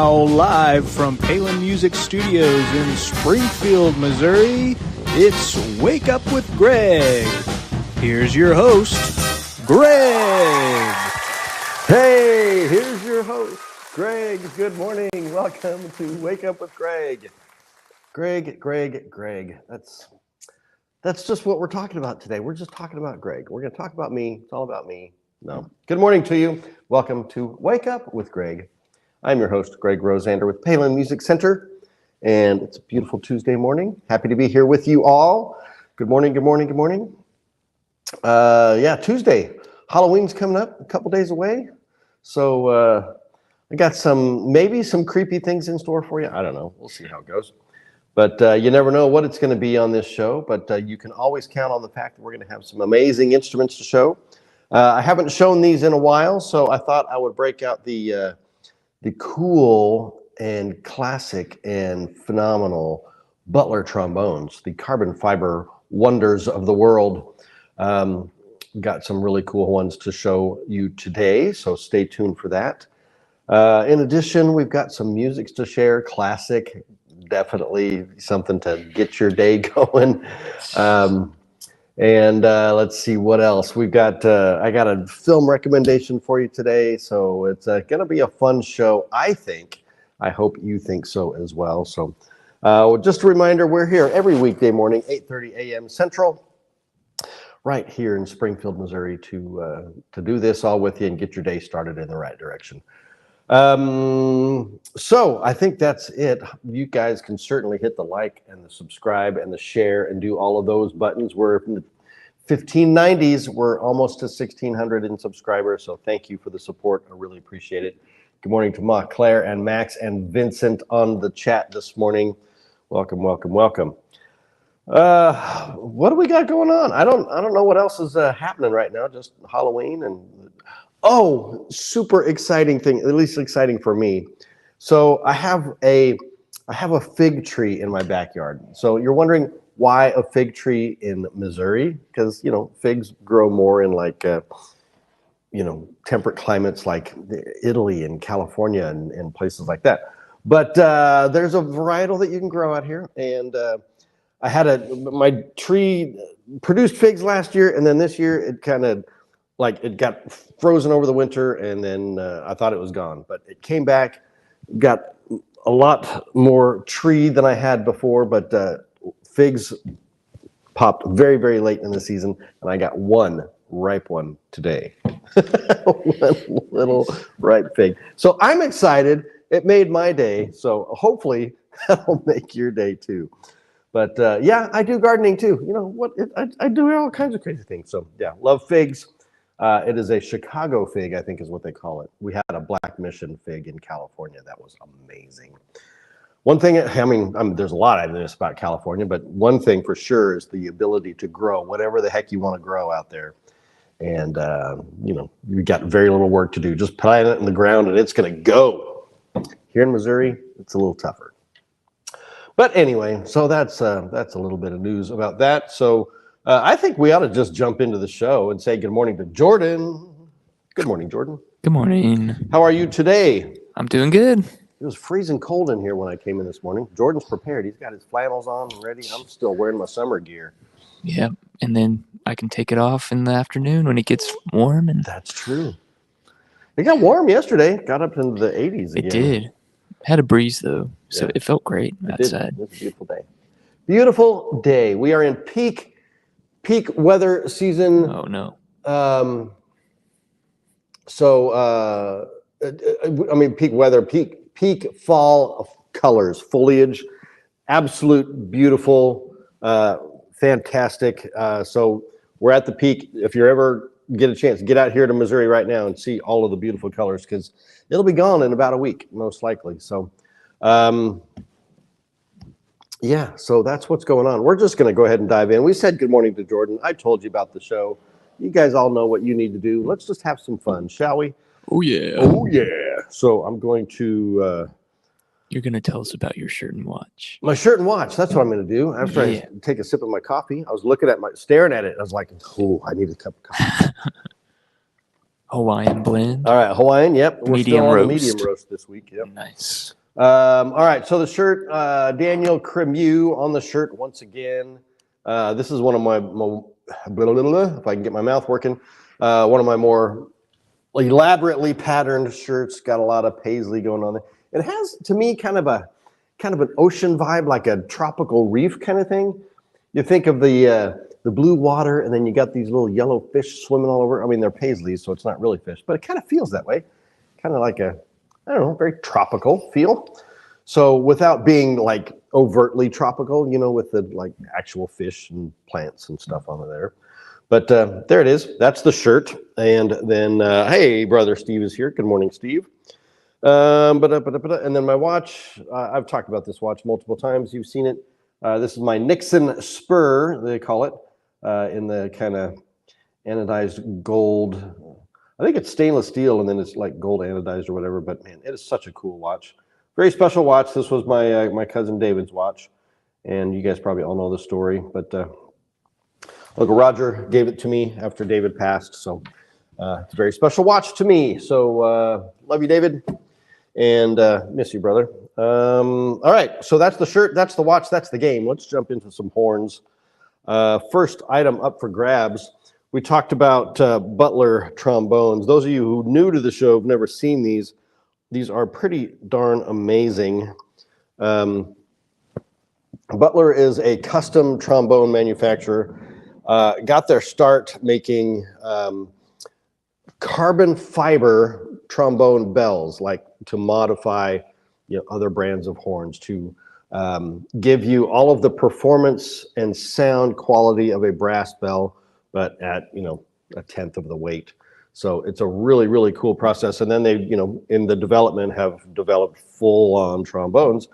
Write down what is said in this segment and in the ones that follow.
now live from Palin Music Studios in Springfield, Missouri. It's Wake Up with Greg. Here's your host, Greg. Hey, here's your host, Greg. Good morning. Welcome to Wake Up with Greg. Greg. That's just what we're talking about today. We're just talking about Greg. We're going to talk about me. It's all about me. No. Good morning to you. Welcome to Wake Up with Greg. I'm your host, Greg Rosander with Palin Music Center, and it's a beautiful Tuesday morning. Happy to be here with you all. Good morning. Tuesday. Halloween's coming up, a couple days away. So I got maybe some creepy things in store for you. I don't know. We'll see how it goes. But you never know what it's going to be on this show. But you can always count on the fact that we're going to have some amazing instruments to show. I haven't shown these in a while, so I thought I would break out the cool and classic and phenomenal Butler trombones, the carbon fiber wonders of the world. Got some really cool ones to show you today, so stay tuned for that. In addition, we've got some music to share, classic, definitely something to get your day going. Let's see what else we've got. I got a film recommendation for you today, so it's going to be a fun show. I hope you think so as well. So just a reminder, we're here every weekday morning, 8:30 a.m. Central, right here in Springfield, Missouri, to do this all with you and get your day started in the right direction. So I think that's it. You guys can certainly hit the like and the subscribe and the share and do all of those buttons. We're in the 1590s. We're almost to 1,600 in subscribers. So thank you for the support. I really appreciate it. Good morning to Ma, Claire, and Max, and Vincent on the chat this morning. Welcome. What do we got going on? I don't know what else is happening right now. Just Halloween and super exciting thing, at least exciting for me. So I have a fig tree in my backyard. So you're wondering why a fig tree in Missouri? Because, figs grow more in temperate climates like Italy and California and places like that. But there's a varietal that you can grow out here. And my tree produced figs last year, and then this year it kind of it got frozen over the winter, and then I thought it was gone. But it came back, got a lot more tree than I had before, but figs popped very, very late in the season, and I got one ripe one today. One little ripe fig. So I'm excited. It made my day, so hopefully that'll make your day too. But I do gardening too. I do all kinds of crazy things. So yeah, love figs. It is a Chicago fig, I think is what they call it. We had a Black Mission fig in California. That was amazing. One thing, there's a lot I miss about California, but one thing for sure is the ability to grow whatever the heck you want to grow out there. And, you got very little work to do. Just plant it in the ground and it's going to go. Here in Missouri, it's a little tougher. But anyway, so that's a little bit of news about that. So I think we ought to just jump into the show and say good morning to Jordan. Good morning, Jordan. Good morning. How are you today? I'm doing good. It was freezing cold in here when I came in this morning. Jordan's prepared. He's got his flannels on and ready. I'm still wearing my summer gear. Yeah, and then I can take it off in the afternoon when it gets warm. And that's true. It got warm yesterday. Got up into the 80s again. It did. Had a breeze, though, so it felt great outside. It was a beautiful day. Beautiful day. We are in peak weather season. Oh, no. Peak weather, peak fall colors, foliage, absolute beautiful, fantastic. So we're at the peak. If you ever get a chance, get out here to Missouri right now and see all of the beautiful colors, because it'll be gone in about a week, most likely. So, so that's what's going on. We're just going to go ahead and dive in. We said good morning to Jordan. I told you about the show. You guys all know what you need to do. Let's just have some fun, shall we? Oh, yeah. Oh, yeah. So I'm going to... You're going to tell us about your shirt and watch. My shirt and watch. That's what I'm going to do. After I take a sip of my coffee, I was staring at it. I was like, oh, I need a cup of coffee. Hawaiian blend. All right, Hawaiian. Yep, we're Medium still on the roast. medium roast this week. Yep. Nice. All right, so the shirt, Daniel Cremieux on the shirt once again. This is one of my if I can get my mouth working, one of my more elaborately patterned shirts. Got a lot of paisley going on there. It has, to me, kind of an ocean vibe, like a tropical reef kind of thing. You think of the blue water, and then you got these little yellow fish swimming all over. I mean, they're paisley, so it's not really fish, but it kind of feels that way. Kind of like a, I don't know, very tropical feel. So without being like overtly tropical, you know, with the like actual fish and plants and stuff on there. But there it is. That's the shirt. And then, hey, brother Steve is here. Good morning, Steve. And then my watch, I've talked about this watch multiple times. You've seen it. This is my Nixon Spur, they call it, in the kind of anodized gold. I think it's stainless steel, and then it's like gold anodized or whatever. But man, it is such a cool watch. Very special watch. This was my my cousin David's watch, and you guys probably all know the story. But Uncle Roger gave it to me after David passed, so it's a very special watch to me. So love you, David, and miss you, brother. All right, so that's the shirt, that's the watch, that's the game. Let's jump into some horns. First item up for grabs. We talked about Butler trombones. Those of you who are new to the show have never seen these. These are pretty darn amazing. Butler is a custom trombone manufacturer. Got their start making carbon fiber trombone bells, like to modify, you know, other brands of horns to give you all of the performance and sound quality of a brass bell, but at, you know, a tenth of the weight. So it's a really, really cool process. And then they, you know, in the development have developed full-on trombones,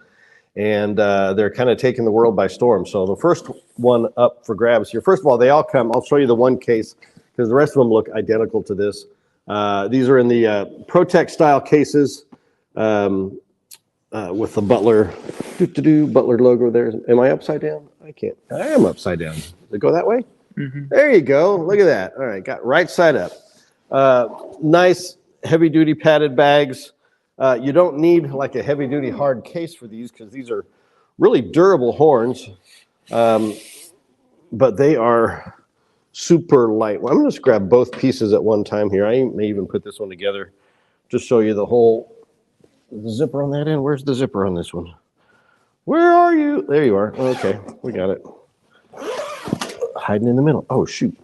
and they're kind of taking the world by storm. So the first one up for grabs here. First of all, they all come, I'll show you the one case because the rest of them look identical to this. These are in the ProTech style cases with the Butler Butler logo there. Am I upside down? I can't. I am upside down. Does it go that way? Mm-hmm. There you go. Look at that. All right, got right side up. Nice heavy duty padded bags. You don't need like a heavy duty hard case for these because these are really durable horns, but they are super light. Well, I'm going to just grab both pieces at one time here. I may even put this one together. Just show you the whole zipper on that end. Where's the zipper on this one? Where are you? There you are. Okay, we got it. Hiding in the middle. Oh, shoot.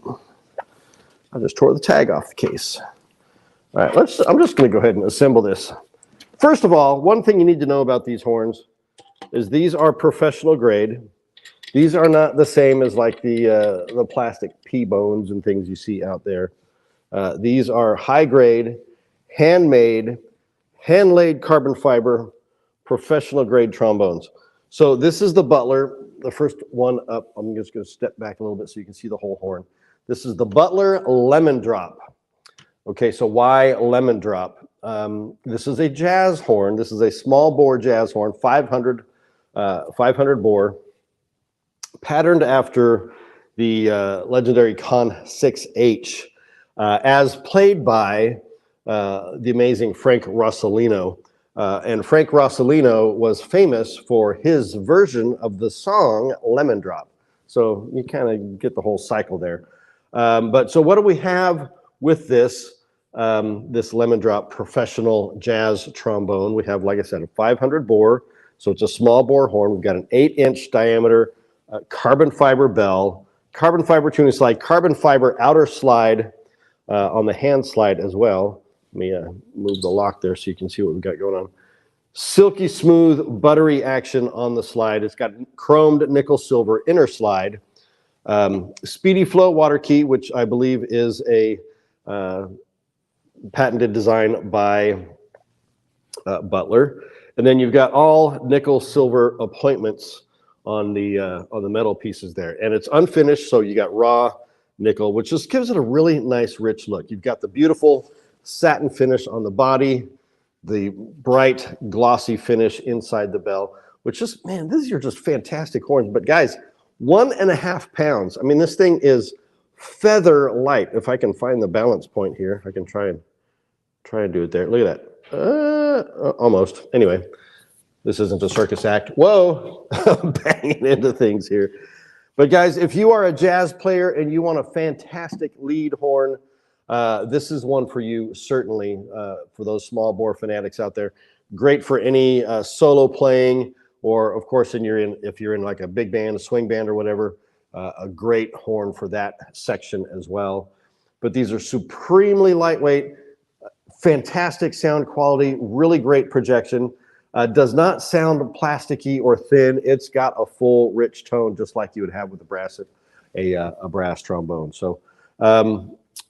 I just tore the tag off the case. All right, I'm just going to go ahead and assemble this. First of all, one thing you need to know about these horns is these are professional grade. These are not the same as like the plastic P-bones and things you see out there. These are high grade, handmade, hand-laid carbon fiber, professional grade trombones. So this is the Butler, the first one up. I'm just going to step back a little bit so you can see the whole horn. This is the Butler Lemon Drop. Okay, so why Lemon Drop? This is a jazz horn. This is a small bore jazz horn, 500 bore, patterned after the legendary Con 6H, as played by the amazing Frank Rossellino. And Frank Rossellino was famous for his version of the song Lemon Drop. So you kind of get the whole cycle there. But so what do we have with this Lemon Drop professional jazz trombone? We have, like I said, a 500 bore. So it's a small bore horn. We've got an 8-inch diameter carbon fiber bell, carbon fiber tuning slide, carbon fiber outer slide on the hand slide as well. Let me move the lock there so you can see what we've got going on. Silky smooth, buttery action on the slide. It's got chromed nickel silver inner slide. Speedy flow water key, which I believe is a patented design by Butler. And then you've got all nickel silver appointments on the metal pieces there. And it's unfinished, so you got raw nickel, which just gives it a really nice rich look. You've got the beautiful satin finish on the body, the bright glossy finish inside the bell, which just, man, these are just fantastic horns. But guys, 1.5 pounds. I mean, this thing is Feather Light. If I can find the balance point here, I can try and do it there. Look at that. Almost. Anyway, this isn't a circus act. Whoa, I'm banging into things here. But guys, if you are a jazz player and you want a fantastic lead horn, this is one for you, certainly, for those small bore fanatics out there. Great for any solo playing, or of course, if you're in like a big band, a swing band or whatever, a great horn for that section as well. But these are supremely lightweight, fantastic sound quality, really great projection. Does not sound plasticky or thin. It's got a full, rich tone, just like you would have with a brass trombone. So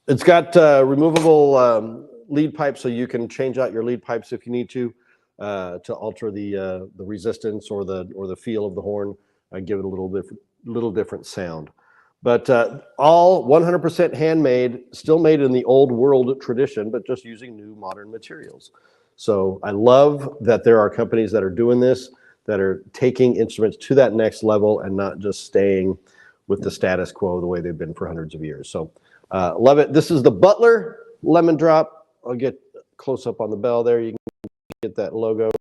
it's got removable lead pipes, so you can change out your lead pipes if you need to alter the resistance or the feel of the horn, give it a little different sound. But all 100% handmade, still made in the old world tradition, but just using new modern materials. So I love that there are companies that are doing this, that are taking instruments to that next level and not just staying with the status quo the way they've been for hundreds of years. So love it. This is the Butler Lemon Drop. I'll get close up on the bell there. You can get that logo.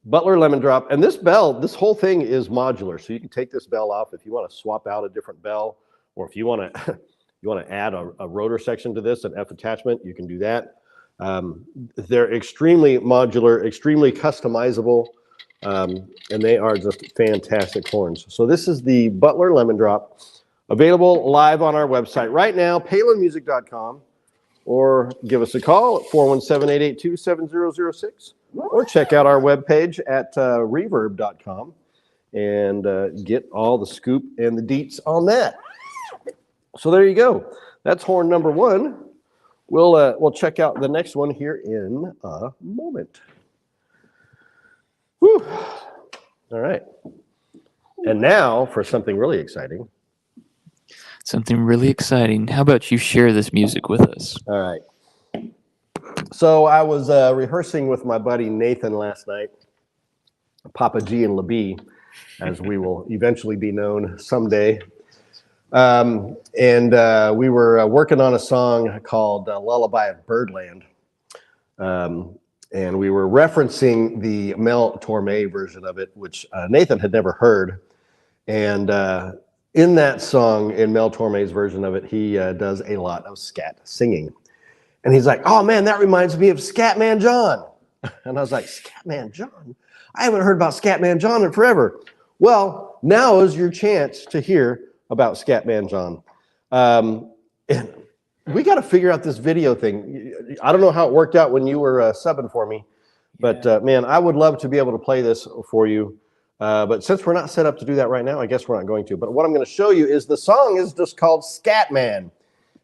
Butler Lemon Drop. And this bell, this whole thing is modular. So you can take this bell off if you want to swap out a different bell, or if you want to add a rotor section to this, an F attachment, you can do that. They're extremely modular, extremely customizable, and they are just fantastic horns. So this is the Butler Lemon Drop, available live on our website right now, palinmusic.com, or give us a call at 417-882-7006, or check out our webpage at reverb.com and get all the scoop and the deets on that. So there you go. That's horn number one. We'll check out the next one here in a moment. Whew. All right. And now for something really exciting. Something really exciting. How about you share this music with us? All right. So I was rehearsing with my buddy Nathan last night, Papa G and LaBee, as we will eventually be known someday. And we were working on a song called Lullaby of Birdland. And we were referencing the Mel Torme version of it, which Nathan had never heard. And in that song, in Mel Torme's version of it, he does a lot of scat singing. And he's like, oh man, that reminds me of Scatman John. And I was like, Scatman John? I haven't heard about Scatman John in forever. Well, now is your chance to hear about Scatman John. And we got to figure out this video thing. I don't know how it worked out when you were subbing for me, but man, I would love to be able to play this for you. But since we're not set up to do that right now, I guess we're not going to. But what I'm going to show you is the song is just called Scatman.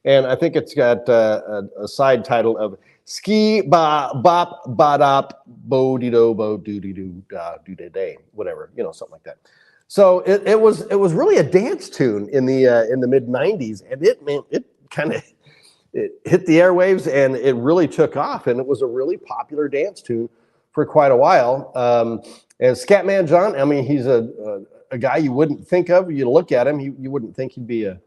And I think it's got a side title of Ski Ba Bop Ba Dop Bo Dee Do Bo Doo Dee Doo Da Doo Day Day, whatever, something like that. So it was really a dance tune in the mid '90s, and it hit the airwaves and it really took off, and it was a really popular dance tune for quite a while. And Scatman John, I mean, he's a guy you wouldn't think of. You look at him, you wouldn't think he'd be a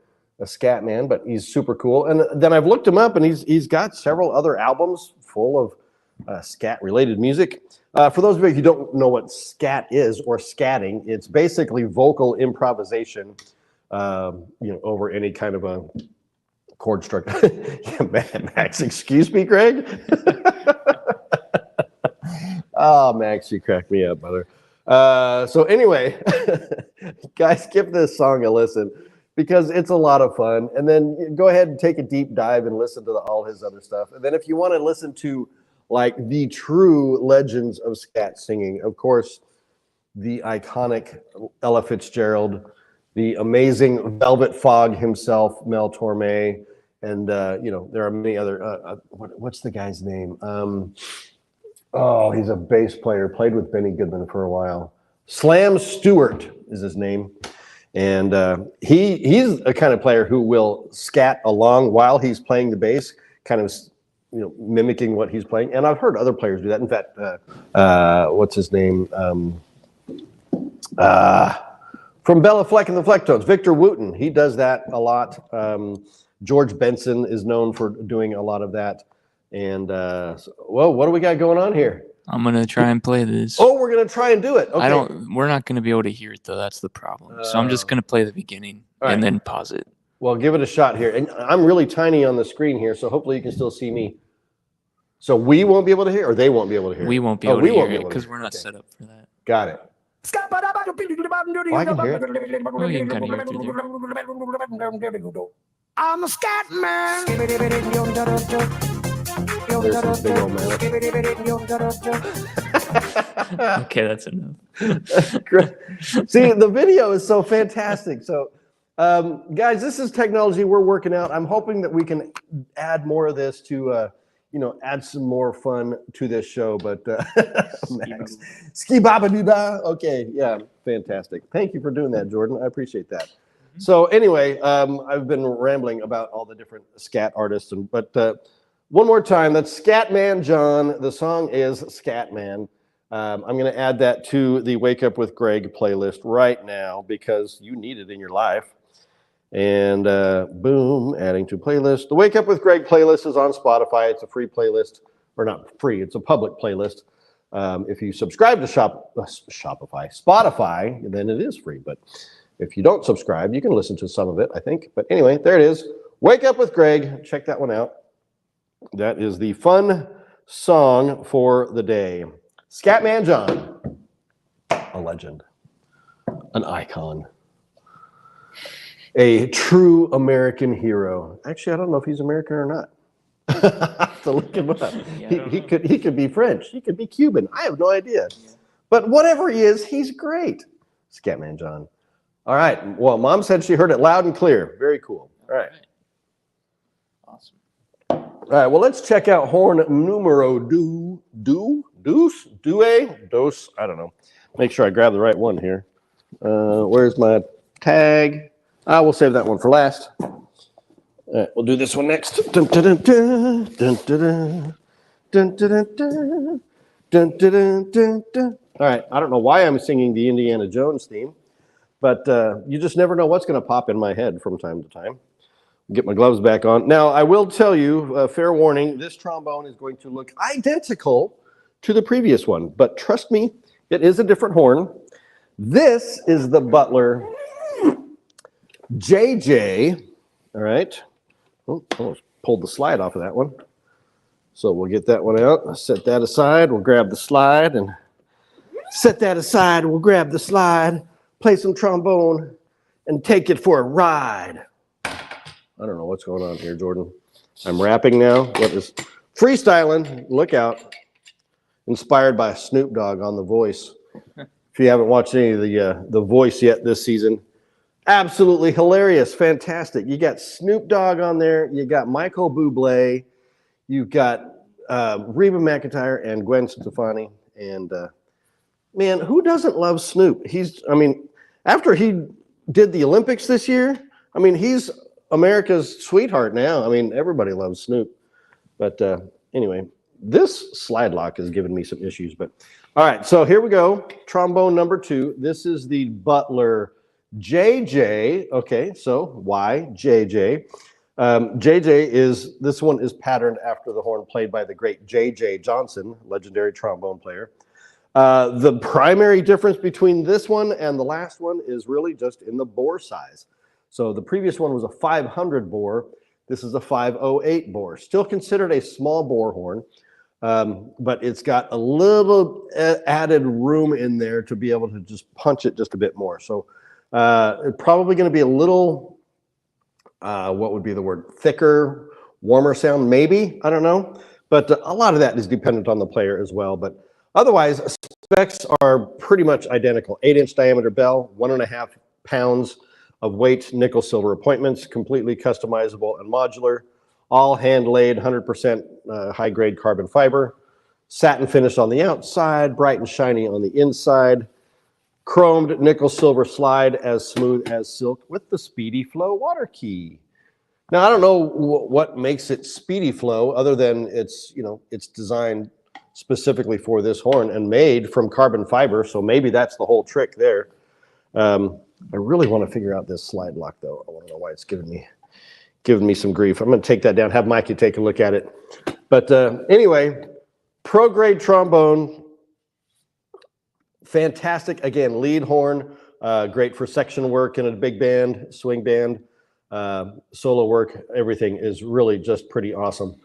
scat man, but he's super cool. And then I've looked him up, and he's got several other albums full of scat related music. For those of you who don't know what scat is, or scatting, it's basically vocal improvisation, over any kind of a chord structure. Yeah, Max, excuse me, Greg. Oh, Max, you cracked me up, brother. So anyway, guys, give this song a listen, because it's a lot of fun. And then go ahead and take a deep dive and listen to all his other stuff. And then if you want to listen to like the true legends of scat singing, of course, the iconic Ella Fitzgerald, the amazing Velvet Fog himself, Mel Torme, and there are many other. What's the guy's name? He's a bass player. Played with Benny Goodman for a while. Slam Stewart is his name. And he's a kind of player who will scat along while he's playing the bass, kind of mimicking what he's playing. And I've heard other players do that. In fact, what's his name? From From Bella Fleck and the Flecktones, Victor Wooten. He does that a lot. George Benson is known for doing a lot of that. And, well, what do we got going on here? I'm gonna try and play this. Oh, we're going to try and do it. Okay. We're not gonna be able to hear it though. That's the problem. So I'm just gonna play the beginning and then pause it. Well, give it a shot here. And I'm really tiny on the screen here, so hopefully you can still see me. So we won't be able to hear, or they won't be able to hear? We won't be able to hear it because we're not set up for that. Got it. Oh, I can hear it. Oh, you can kind of hear it through there. I'm a scat man. There's some big old man. Okay, that's enough. See, the video is so fantastic. So, guys, this is technology we're working out. I'm hoping that we can add more of this to, add some more fun to this show. But Max, ski baba doo da. Okay, yeah, fantastic. Thank you for doing that, Jordan. I appreciate that. So anyway, I've been rambling about all the different scat artists, but one more time, that's Scatman John. The song is Scatman. I'm going to add that to the Wake Up with Greg playlist right now because you need it in your life. And boom, adding to playlist. The Wake Up with Greg playlist is on Spotify. It's a free playlist, or not free, it's a public playlist. If you subscribe to Spotify, then it is free. But if you don't subscribe, you can listen to some of it, I think. But anyway, there it is. Wake Up with Greg. Check that one out. That is the fun song for the day. Scatman John, a legend, an icon, a true American hero. Actually, I don't know if he's American or not. I have to look him up. Yeah, he could be French. He could be Cuban. I have no idea. Yeah. But whatever he is, he's great. Scatman John. All right. Well, Mom said she heard it loud and clear. Very cool. All right. Awesome. All right. Well, let's check out horn numero dos. I don't know. Make sure I grab the right one here. Where's my tag? We'll save that one for last. All right, we'll do this one next. Dun, dun, dun, dun, dun, dun, dun, dun, dun, dun, dun, dun, dun. All right. I don't know why I'm singing the Indiana Jones theme, but you just never know what's going to pop in my head from time to time. Get my gloves back on. Now, I will tell you, fair warning, this trombone is going to look identical to the previous one, but trust me, it is a different horn. This is the Butler JJ. All right. Oh, almost pulled the slide off of that one. So we'll get that one out. Set that aside. We'll grab the slide and set that aside. We'll grab the slide, play some trombone, and take it for a ride. I don't know what's going on here, Jordan. I'm rapping now. What is freestyling? Look out. Inspired by Snoop Dogg on The Voice. If you haven't watched any of the Voice yet this season, absolutely hilarious, fantastic. You got Snoop Dogg on there. You got Michael Bublé. You've got Reba McEntire and Gwen Stefani. And man, who doesn't love Snoop? After he did the Olympics this year, he's America's sweetheart now. Everybody loves Snoop. But anyway, this slide lock has given me some issues. But all right, so here we go. Trombone number 2. This is the Butler JJ. Okay, so why JJ? JJ this one is patterned after the horn played by the great J.J. Johnson, legendary trombone player. The primary difference between this one and the last one is really just in the bore size. So the previous one was a 500 bore. This is a 508 bore. Still considered a small bore horn, but it's got a little added room in there to be able to just punch it just a bit more. So it's probably going to be a little, what would be the word, thicker, warmer sound, maybe, I don't know. But a lot of that is dependent on the player as well. But otherwise, specs are pretty much identical. 8-inch diameter bell, 1.5 pounds of weight, nickel silver appointments, completely customizable and modular, all hand laid, 100% high grade carbon fiber, satin finish on the outside, bright and shiny on the inside, chromed nickel silver slide as smooth as silk with the Speedy Flow water key. Now, I don't know what makes it Speedy Flow other than it's designed specifically for this horn and made from carbon fiber. So maybe that's the whole trick there. I really want to figure out this slide lock though. I want to know why it's giving me some grief. I'm going to take that down, have Mikey take a look at it. But anyway, pro grade trombone, fantastic. Again, lead horn, great for section work in a big band, swing band, solo work. Everything is really just pretty awesome.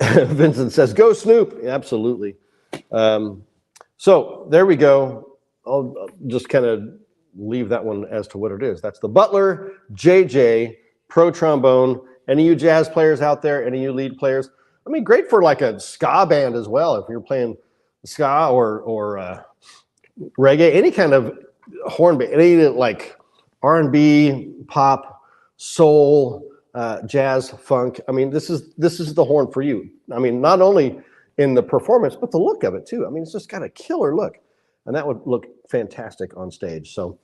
Vincent says, "Go Snoop!" Absolutely. So there we go. I'll just kind of leave that one as to what it is. That's the Butler JJ Pro Trombone. Any of you jazz players out there? Any of you lead players? I mean, great for like a ska band as well. If you're playing ska or reggae, any kind of horn band, any like R&B, pop, soul, jazz, funk. I mean, this is the horn for you. I mean, not only in the performance, but the look of it too. I mean, it's just got a killer look, and that would look fantastic on stage. So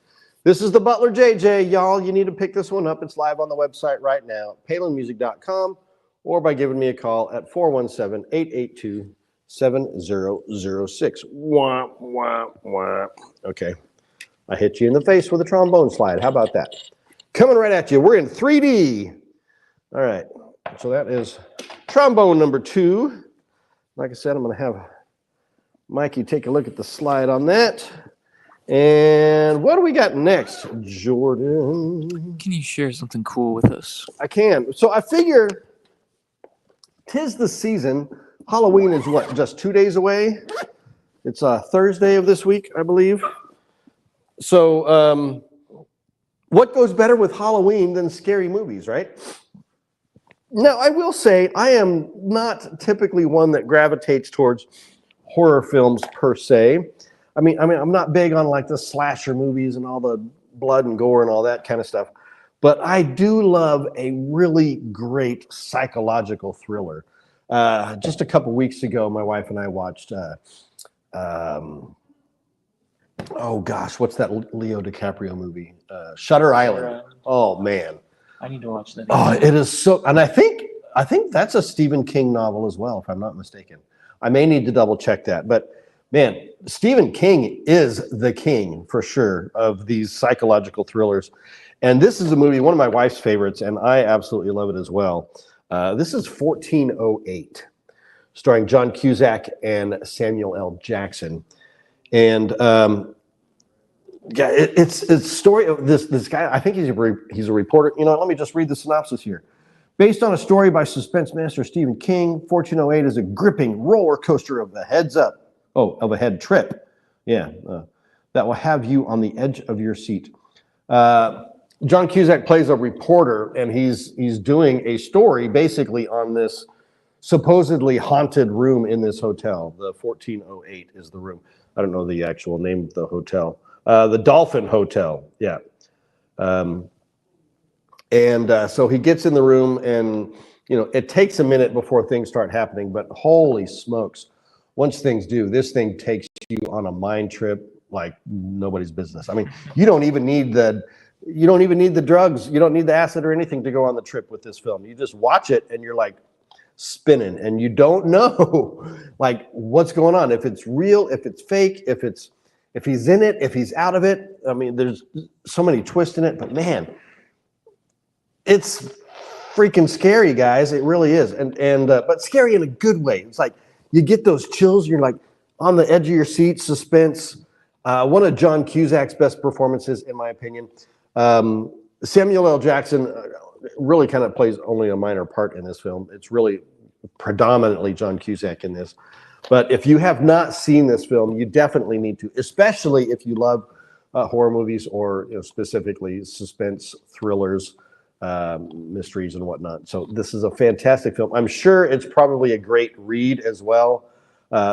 this is the Butler JJ, y'all. You need to pick this one up. It's live on the website right now, palinmusic.com, or by giving me a call at 417-882-7006. Wah, wah, wah. Okay. I hit you in the face with a trombone slide. How about that? Coming right at you. We're in 3D. All right. So that is trombone number 2. Like I said, I'm going to have Mikey take a look at the slide on that. And what do we got next, Jordan? Can you share something cool with us? I can. So I figure 'tis the season. Halloween is what, just 2 days away? It's Thursday of this week, I believe. So what goes better with Halloween than scary movies, right? Now, I will say I am not typically one that gravitates towards horror films per se. I mean, I'm not big on like the slasher movies and all the blood and gore and all that kind of stuff. But I do love a really great psychological thriller. Just a couple weeks ago, my wife and I watched, oh gosh, what's that Leo DiCaprio movie? Shutter Island. Oh man. I need to watch that. Oh, it is so, and I think that's a Stephen King novel as well, if I'm not mistaken. I may need to double check that, but man, Stephen King is the king for sure of these psychological thrillers. And this is a movie, one of my wife's favorites, and I absolutely love it as well. This is 1408, starring John Cusack and Samuel L. Jackson. And yeah, it's a story of this guy. I think he's a reporter. You know, let me just read the synopsis here. Based on a story by suspense master Stephen King, 1408 is a gripping roller coaster of a head trip. Yeah, that will have you on the edge of your seat. John Cusack plays a reporter, and he's doing a story basically on this supposedly haunted room in this hotel. The 1408 is the room. I don't know the actual name of the hotel. The Dolphin Hotel, yeah. So he gets in the room, and you know it takes a minute before things start happening. But holy smokes, once things do, this thing takes you on a mind trip like nobody's business. I mean, you don't even need the drugs, you don't need the acid or anything to go on the trip with this film. You just watch it, and you're like spinning, and you don't know like what's going on, if it's real, if it's fake, if he's in it, if he's out of it. I mean, there's so many twists in it, but man, it's freaking scary, guys. It really is. But scary in a good way. It's like you get those chills, you're like on the edge of your seat, suspense. One of John Cusack's best performances, in my opinion. Samuel L. Jackson really kind of plays only a minor part in this film. It's really predominantly John Cusack in this. But if you have not seen this film, you definitely need to, especially if you love horror movies or specifically suspense thrillers, mysteries and whatnot. So this is a fantastic film. I'm sure it's probably a great read as well.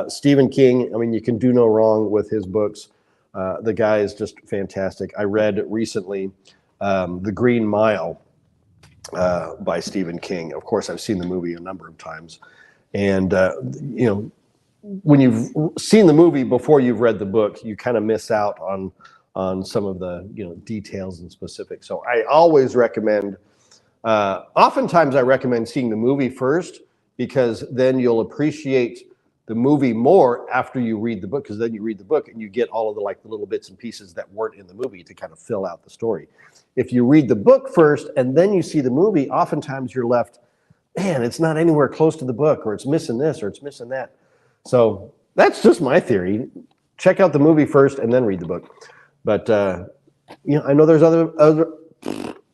Stephen King, I mean, you can do no wrong with his books. The guy is just fantastic. I read recently The Green Mile by Stephen King. Of course, I've seen the movie a number of times. And, when you've seen the movie before you've read the book, you kind of miss out on some of the details and specifics. So I always recommend, oftentimes I recommend seeing the movie first, because then you'll appreciate the movie more after you read the book, because then you read the book and you get all of the like the little bits and pieces that weren't in the movie to kind of fill out the story. If you read the book first and then you see the movie, oftentimes you're left, man, it's not anywhere close to the book, or it's missing this, or it's missing that. So that's just my theory. Check out the movie first and then read the book. But I know there's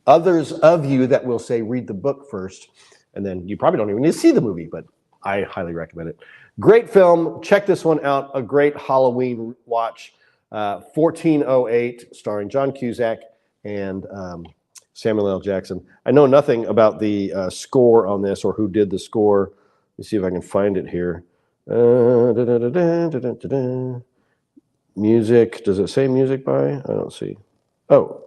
others of you that will say read the book first, and then you probably don't even need to see the movie, but I highly recommend it. Great film. Check this one out. A great Halloween watch. 1408, starring John Cusack and Samuel L. Jackson. I know nothing about the score on this or who did the score. Let me see if I can find it here. Music. Does it say music by? I don't see. Oh,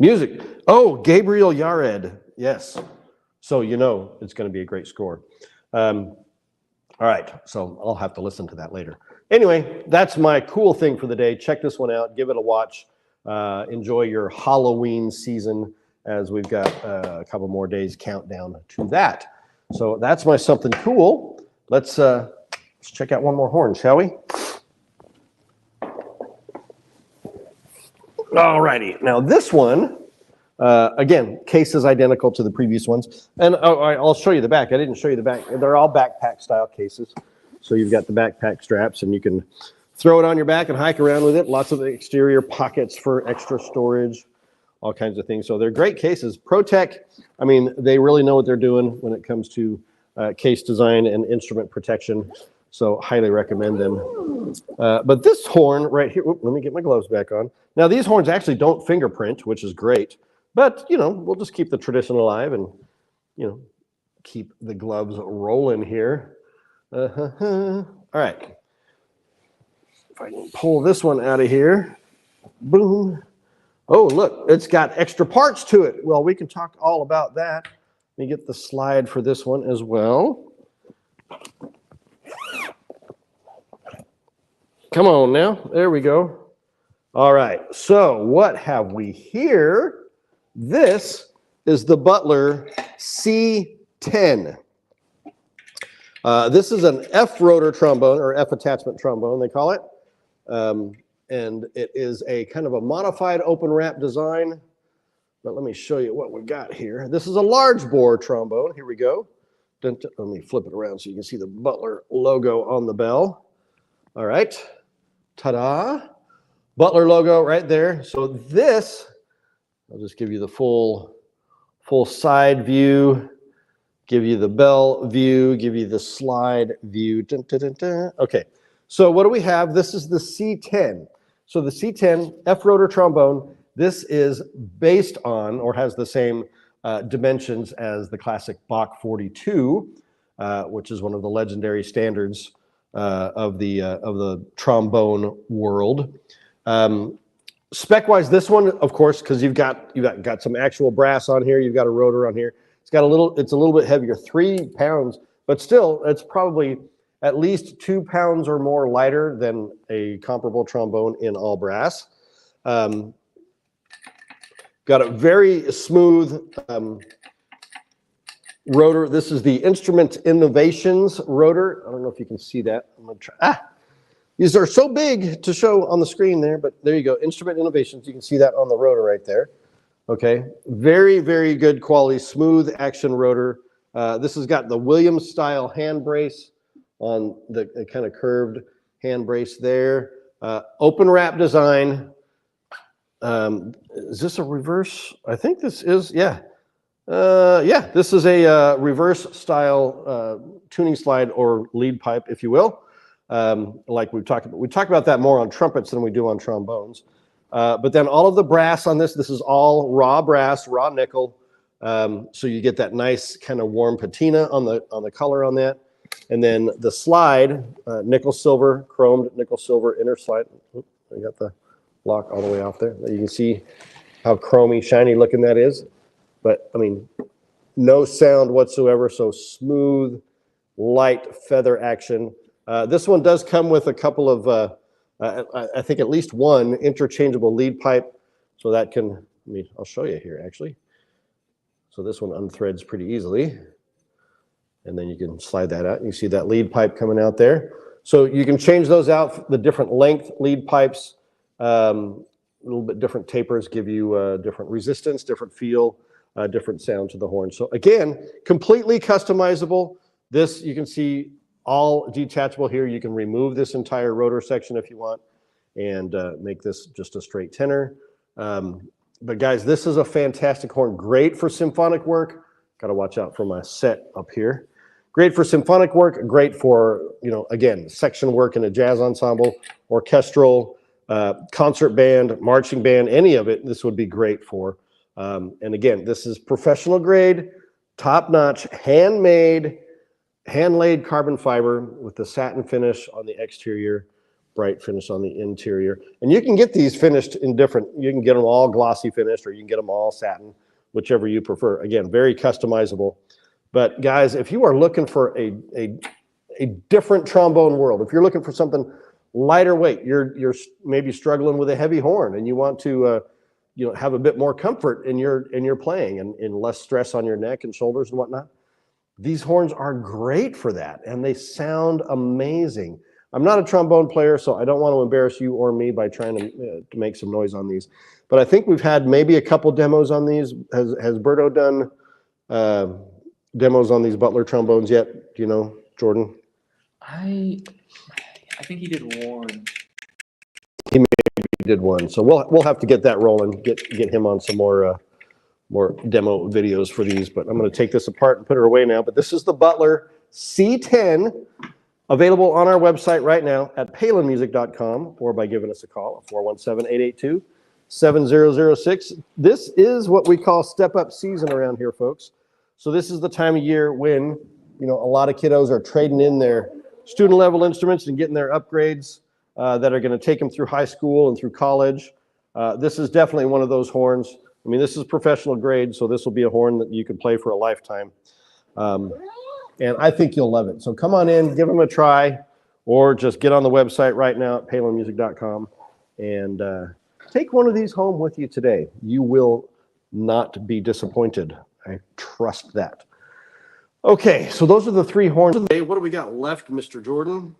music. Oh, Gabriel Yared. Yes. So you know it's going to be a great score. All right, so I'll have to listen to that later. Anyway, that's my cool thing for the day. Check this one out. Give it a watch. Enjoy your Halloween season as we've got a couple more days countdown to that. So that's my something cool. Let's check out one more horn, shall we? All righty. Now this one, again, case is identical to the previous ones. And I'll show you the back. I didn't show you the back. They're all backpack style cases. So you've got the backpack straps and you can throw it on your back and hike around with it. Lots of exterior pockets for extra storage, all kinds of things. So they're great cases. ProTech, I mean, they really know what they're doing when it comes to case design and instrument protection. So highly recommend them. But this horn right here, let me get my gloves back on. Now these horns actually don't fingerprint, which is great. But, we'll just keep the tradition alive and, keep the gloves rolling here. All right. If I can pull this one out of here. Boom. Oh, look, it's got extra parts to it. Well, we can talk all about that. Let me get the slide for this one as well. Come on now. There we go. All right. So what have we here? This is the Butler C10. This is an F rotor trombone, or F attachment trombone, they call it. And it is a kind of a modified open wrap design. But let me show you what we got here. This is a large bore trombone. Here we go. Let me flip it around so you can see the Butler logo on the bell. All right. Ta-da. Butler logo right there. So this, I'll just give you the full side view, give you the bell view, give you the slide view. Dun, dun, dun, dun. Okay, so what do we have? This is the C10. So the C10 F rotor trombone, this is based on or has the same dimensions as the classic Bach 42, which is one of the legendary standards of the trombone world. Spec-wise, this one, of course, because you've got some actual brass on here, you've got a rotor on here. It's a little bit heavier, 3 pounds, but still, it's probably at least 2 pounds or more lighter than a comparable trombone in all brass. Got a very smooth rotor. This is the Instrument Innovations rotor. I don't know if you can see that. I'm gonna try. These are so big to show on the screen there, but there you go. Instrument Innovations. You can see that on the rotor right there. Okay. Very, very good quality, smooth action rotor. This has got the Williams style hand brace on the kind of curved hand brace there. Open wrap design. Is this a reverse? I think this is, yeah. This is a reverse style tuning slide or lead pipe, if you will. Like we've talked about. We talk about that more on trumpets than we do on trombones. But then all of the brass on this is all raw brass, raw nickel. So you get that nice kind of warm patina on the color on that. And then the slide, nickel silver, chromed nickel silver inner slide. Oops, I got the lock all the way off there. You can see how chromy, shiny looking that is. But I mean, no sound whatsoever. So smooth, light feather action. This one does come with a couple of, I think at least one interchangeable lead pipe. So that can, I'll show you here actually. So this one unthreads pretty easily. And then you can slide that out. You see that lead pipe coming out there. So you can change those out, the different length lead pipes. A little bit different tapers give you different resistance, different feel, different sound to the horn. So again, completely customizable. This, you can see all detachable here. You can remove this entire rotor section if you want and make this just a straight tenor. But guys, this is a fantastic horn. Great for symphonic work. Got to watch out for my set up here. Great for symphonic work. Great for, again, section work in a jazz ensemble, orchestral, concert band, marching band, any of it. This would be great for. And again, this is professional grade, top-notch, handmade, hand-laid carbon fiber with the satin finish on the exterior, bright finish on the interior. And you can get these finished in different, you can get them all glossy finished, or you can get them all satin, whichever you prefer. Again, very customizable. But guys, if you are looking for a different trombone world, if you're looking for something lighter weight, you're maybe struggling with a heavy horn and you want to have a bit more comfort in your playing and less stress on your neck and shoulders and whatnot. These horns are great for that, and they sound amazing. I'm not a trombone player, so I don't want to embarrass you or me by trying to make some noise on these. But I think we've had maybe a couple demos on these. Has Berto done demos on these Butler trombones yet? Do you know, Jordan? I think he did one. He maybe did one. So we'll have to get that rolling. Get him on some more demo videos for these. But I'm going to take this apart and put it away now. But this is the Butler C10. Available on our website right now at palinmusic.com or by giving us a call at 417-882-7006. This is what we call step-up season around here, folks. So this is the time of year when, a lot of kiddos are trading in their student-level instruments and getting their upgrades that are going to take them through high school and through college. This is definitely one of those horns. I mean, this is professional grade, so this will be a horn that you can play for a lifetime. And I think you'll love it. So come on in, give them a try, or just get on the website right now at palinmusic.com and take one of these home with you today. You will not be disappointed. I trust that. Okay, so those are the three horns. What do we got left, Mr. Jordan?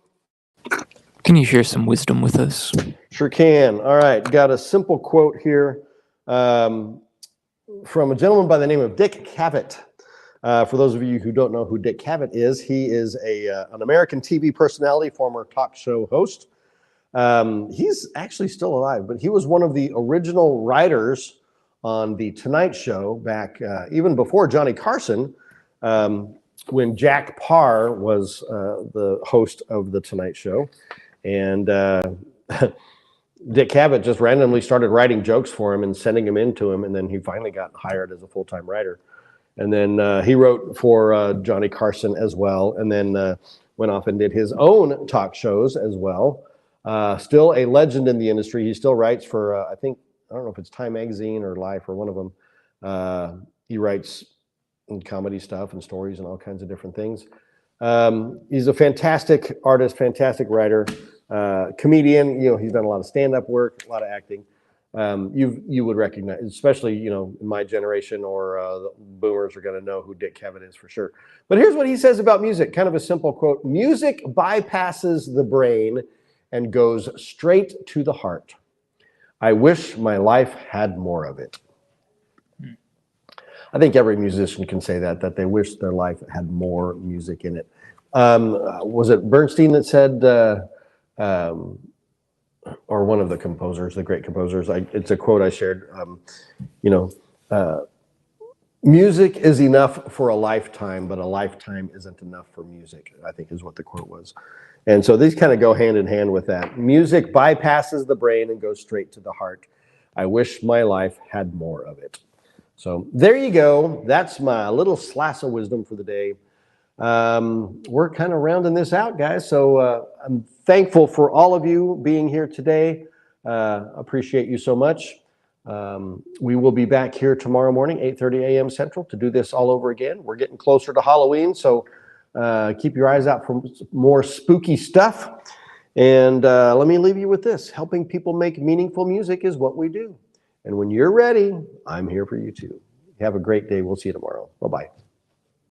Can you share some wisdom with us? Sure can. All right, got a simple quote here from a gentleman by the name of Dick Cavett. For those of you who don't know who Dick Cavett is, he is an American TV personality, former talk show host. He's actually still alive, but he was one of the original writers on The Tonight Show back even before Johnny Carson, when Jack Paar was the host of The Tonight Show. And Dick Cavett just randomly started writing jokes for him and sending them in to him, and then he finally got hired as a full-time writer. And then he wrote for Johnny Carson as well, and then went off and did his own talk shows as well. Still a legend in the industry. He still writes for, I don't know if it's Time Magazine or Life or one of them. He writes comedy stuff and stories and all kinds of different things. He's a fantastic artist, fantastic writer, comedian. He's done a lot of stand-up work, a lot of acting. You would recognize, especially, in my generation or the boomers are going to know who Dick Cavett is for sure. But here's what he says about music, kind of a simple quote. Music bypasses the brain and goes straight to the heart. I wish my life had more of it. I think every musician can say that they wish their life had more music in it. Was it Bernstein that said, or one of the composers, the great composers, it's a quote I shared, music is enough for a lifetime, but a lifetime isn't enough for music, I think is what the quote was. And so these kind of go hand in hand with that. Music bypasses the brain and goes straight to the heart. I wish my life had more of it. So there you go. That's my little slash of wisdom for the day. We're kind of rounding this out, guys. So I'm thankful for all of you being here today. Appreciate you so much. We will be back here tomorrow morning, 8:30 a.m. Central, to do this all over again. We're getting closer to Halloween, so keep your eyes out for more spooky stuff. And let me leave you with this. Helping people make meaningful music is what we do. And when you're ready, I'm here for you too. Have a great day. We'll see you tomorrow. Bye-bye.